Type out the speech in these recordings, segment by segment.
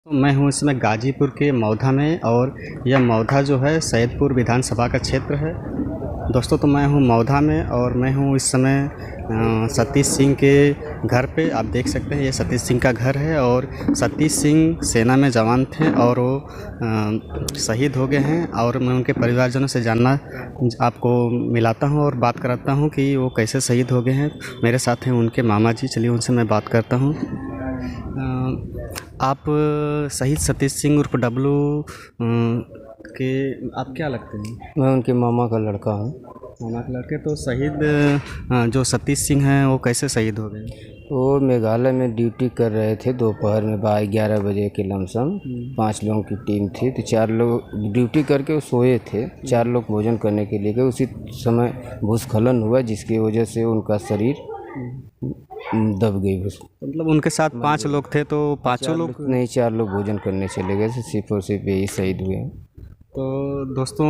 तो मैं हूँ इस समय गाजीपुर के मौधा में और यह मौधा जो है सैदपुर विधानसभा का क्षेत्र है। दोस्तों तो मैं हूँ मौधा में और मैं हूँ इस समय सतीश सिंह के घर पे। आप देख सकते हैं ये सतीश सिंह का घर है और सतीश सिंह सेना में जवान थे और वो शहीद हो गए हैं। और मैं उनके परिवारजनों से जानना आपको मिलाता हूँ और बात कराता हूँ कि वो कैसे शहीद हो गए हैं। मेरे साथ हैं उनके मामा जी, चलिए उनसे मैं बात करता हूँ। आप शहीद सतीश सिंह उर्फ डब्लू के आप क्या लगते हैं? मैं उनके मामा का लड़का हूँ। मामा के लड़के। तो शहीद जो सतीश सिंह हैं वो कैसे शहीद हो गए? वो मेघालय में ड्यूटी कर रहे थे दोपहर में 11 बजे के लमसम। 5 लोगों की टीम थी तो 4 लोग ड्यूटी करके वो सोए थे। 4 लोग भोजन करने के लिए गए। उसी समय भूस्खलन हुआ जिसकी वजह से उनका शरीर दब गई। मतलब उनके साथ 5 लोग थे तो पाँचों लोग नहीं, 4 लोग भोजन करने चले गए थे, सिर्फ और सिर्फ यही शहीद हुए हैं। तो दोस्तों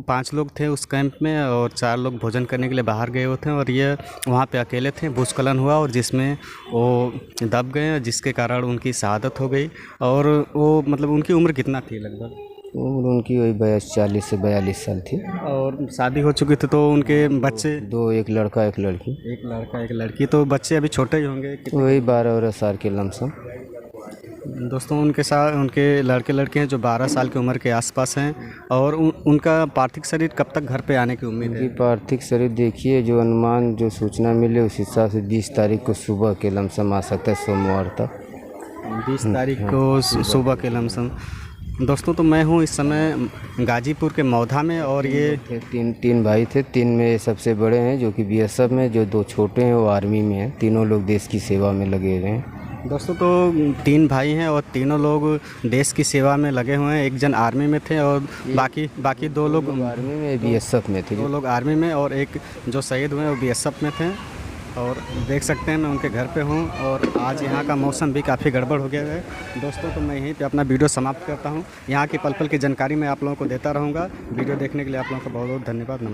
5 लोग थे उस कैंप में और 4 लोग भोजन करने के लिए बाहर गए हुए थे और ये वहाँ पे अकेले थे। भूस्खलन हुआ और जिसमें वो दब गए जिसके कारण उनकी शहादत हो गई। और वो मतलब उनकी उम्र कितना थी लगभग? उम्र उनकी वही 40 से 42 साल थी। और शादी हो चुकी थी तो उनके बच्चे? 2, एक लड़का एक लड़की। एक लड़का एक लड़की। तो बच्चे अभी छोटे ही होंगे? वही 12 साल के लमसम। दोस्तों उनके साथ उनके लड़के लड़के हैं जो 12 साल की उम्र के आसपास हैं। और उनका पार्थिव शरीर कब तक घर पे आने की उम्मीद है? उनकी पार्थिव शरीर देखिए, जो अनुमान जो सूचना मिले उस हिसाब से 20 तारीख को सुबह के लमसम आ सकता है, सोमवार तक। 20 तारीख को सुबह के लमसम। दोस्तों तो मैं हूँ इस समय गाजीपुर के मौधा में और ये तीन भाई थे। 3 में सबसे बड़े हैं जो कि बीएसएफ में, जो 2 छोटे हैं वो आर्मी में हैं। तीनों लोग देश की सेवा में लगे हुए हैं। दोस्तों तो 3 भाई हैं और तीनों लोग देश की सेवा में लगे हुए हैं। एक जन आर्मी में थे और बाकी 2 लोग आर्मी में, बीएसएफ में थे। 2 लोग आर्मी में और एक जो शहीद हुए वो बीएसएफ में थे। और देख सकते हैं मैं उनके घर पे हूँ और आज यहाँ का मौसम भी काफ़ी गड़बड़ हो गया है। दोस्तों तो मैं यहीं पे अपना वीडियो समाप्त करता हूँ। यहाँ की पल पल की जानकारी मैं आप लोगों को देता रहूँगा। वीडियो देखने के लिए आप लोगों का बहुत बहुत धन्यवाद। नमस्कार।